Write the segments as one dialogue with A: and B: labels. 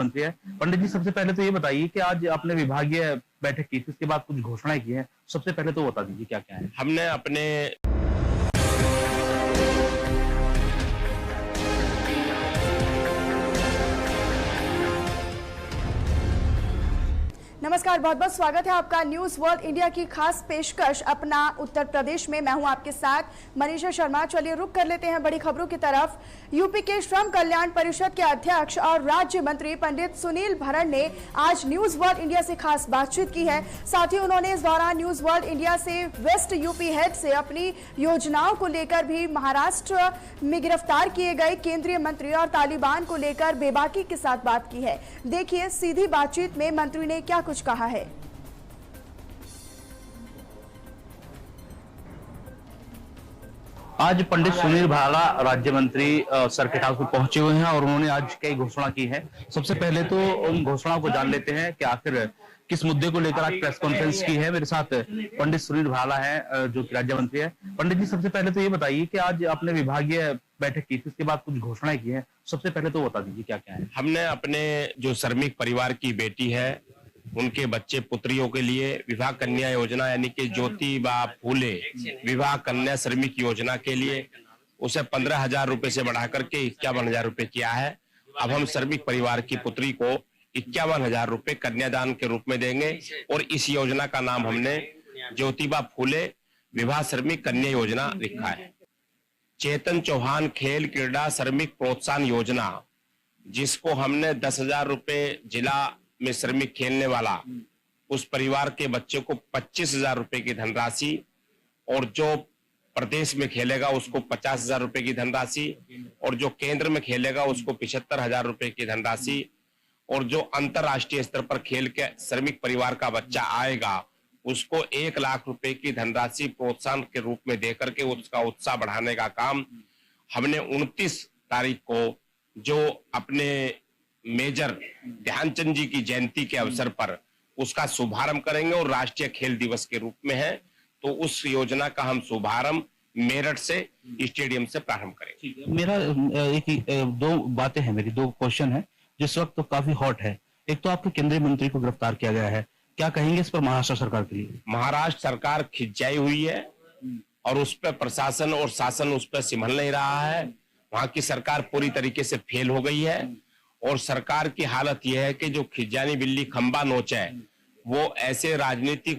A: मंत्री है। पंडित जी, सबसे पहले तो ये बताइए कि आज आपने विभागीय बैठक की थी, उसके बाद कुछ घोषणाएं की हैं। सबसे पहले तो बता दीजिए क्या क्या है।
B: हमने अपने
C: नमस्कार, बहुत बहुत स्वागत है आपका न्यूज वर्ल्ड इंडिया की खास पेशकश अपना उत्तर प्रदेश में। मैं हूं आपके साथ मनीषा शर्मा। चलिए रुक कर लेते हैं बड़ी खबरों की तरफ। यूपी के श्रम कल्याण परिषद के अध्यक्ष और राज्य मंत्री पंडित सुनील भरण ने आज न्यूज वर्ल्ड इंडिया से खास बातचीत की है। साथ ही उन्होंने इस दौरान न्यूज वर्ल्ड इंडिया से वेस्ट यूपी हेड से अपनी योजनाओं को लेकर भी महाराष्ट्र में गिरफ्तार किए गए केंद्रीय मंत्री और तालिबान को लेकर बेबाकी के साथ बात की है। देखिए सीधी बातचीत में मंत्री ने क्या कुछ कहा है।
A: आज पंडित सुनील भाला राज्य मंत्री सर्किट हाउस में पहुंचे हुए हैं और उन्होंने आज कई घोषणा की है। सबसे पहले तो उन घोषणाओं को जान लेते हैं कि आखिर किस मुद्दे को लेकर आज प्रेस कॉन्फ्रेंस की है। मेरे साथ पंडित सुनील भाला है जो कि राज्य मंत्री है। पंडित जी, सबसे पहले तो ये बताइए कि आज आपने विभागीय बैठक की थी, उसके बाद कुछ घोषणाएं की हैं। सबसे पहले तो बता दीजिए क्या क्या है।
B: हमने अपने जो श्रमिक परिवार की बेटी है, उनके बच्चे पुत्रियों के लिए विवाह कन्या योजना यानी कि ज्योतिबा फूले विवाह कन्या श्रमिक योजना के लिए उसे 15,000 रुपए से बढ़ा करके 51,000 रुपए किया है। अब हम श्रमिक परिवार की पुत्री को 51,000 रुपए कन्यादान के रूप में देंगे और इस योजना का नाम हमने ज्योतिबा फूले विवाह श्रमिक कन्या योजना लिखा है। चेतन चौहान खेल क्रीड़ा श्रमिक प्रोत्साहन योजना, जिसको हमने 10,000 रुपए जिला में श्रमिक खेलने वाला उस परिवार के बच्चे को 25,000 रुपए की धनराशि और जो प्रदेश में खेलेगा उसको 50,000 रुपए की धनराशि और जो केंद्र में खेलेगा उसको 75,000 रुपए की धनराशि और जो अंतरराष्ट्रीय स्तर पर खेल के श्रमिक परिवार का बच्चा आएगा उसको 1 लाख रुपए की धनराशि प्रोत्साहन के रूप में देकर के उसका उत्साह बढ़ाने का काम हमने 29 तारीख को जो अपने मेजर ध्यानचंद जी की जयंती के अवसर पर उसका शुभारंभ करेंगे और राष्ट्रीय खेल दिवस के रूप में है, तो उस योजना का हम शुभारंभ मेरठ से स्टेडियम से प्रारंभ करेंगे।
A: मेरा दो बातें हैं, मेरी दो क्वेश्चन है जिस वक्त तो काफी हॉट है। एक तो आपके केंद्रीय मंत्री को गिरफ्तार किया गया है, क्या कहेंगे इस पर महाराष्ट्र सरकार के लिए?
B: महाराष्ट्र सरकार खिंचाई हुई है और उस पर प्रशासन और शासन उस पर संभल नहीं रहा है। वहां की सरकार पूरी तरीके से फेल हो गई है और सरकार की हालत यह है कि जो खिजानी बिल्ली खंबा नोचे, वो ऐसे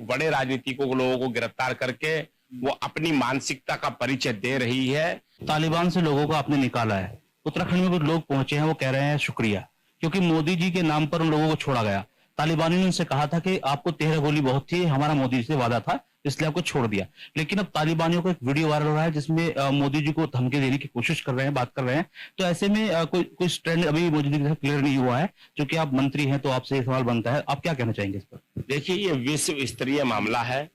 B: बड़े राजनीतिकों लोगों को गिरफ्तार करके वो अपनी मानसिकता का परिचय दे रही है।
A: तालिबान से लोगों को आपने निकाला है, उत्तराखंड में कुछ लोग पहुंचे हैं, वो कह रहे हैं शुक्रिया, क्योंकि मोदी जी के नाम पर उन लोगों को छोड़ा गया। तालिबानी ने उनसे कहा था कि आपको 13 गोली बहुत थी, हमारा मोदी जी से वादा था, इसलिए आपको छोड़ दिया। लेकिन अब तालिबानियों का एक वीडियो वायरल हो रहा है जिसमें मोदी जी को धमकी देने की कोशिश कर रहे हैं, बात कर रहे हैं। तो ऐसे में कोई ट्रेंड अभी मोदी जी के साथ क्लियर नहीं हुआ है। जो कि आप मंत्री हैं तो आपसे एक सवाल बनता है, आप क्या कहना चाहेंगे इस पर?
B: देखिए, ये विश्व स्तरीय मामला है।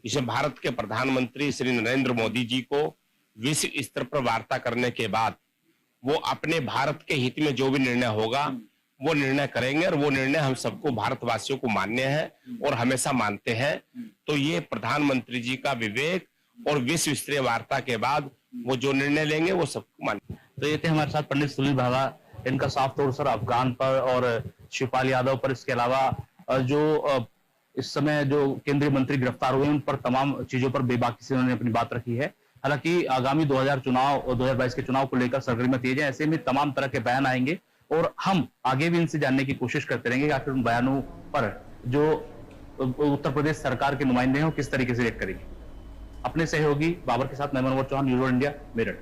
B: इसे भारत के प्रधानमंत्री श्री नरेंद्र मोदी जी को विश्व स्तर पर वार्ता करने के बाद वो अपने भारत के हित में जो भी निर्णय होगा वो निर्णय करेंगे और वो निर्णय हम सबको भारतवासियों को मान्य है और हमेशा मानते हैं। तो ये प्रधानमंत्री जी का विवेक और विश्व स्तरीय वार्ता के बाद वो जो निर्णय लेंगे वो सबको मान्य।
A: तो ये थे हमारे साथ पंडित सुनील भाला। इनका साफ तौर पर अफगान पर और शिवपाल यादव पर, इसके अलावा जो इस समय जो केंद्रीय मंत्री गिरफ्तार हुए उन पर तमाम चीजों पर बेबाकी से उन्होंने अपनी बात रखी है। हालांकि आगामी 2022 के चुनाव को लेकर सरगर्मियां तेज है। ऐसे में तमाम तरह के बयान आएंगे और हम आगे भी इनसे जानने की कोशिश करते रहेंगे कि आखिर उन बयानों पर जो उत्तर प्रदेश सरकार के नुमाइंदे हैं वो किस तरीके से रिएक्ट करेंगे। अपने सहयोगी बाबर के साथ मैं Manohar Chauhan, news world India, Meerut.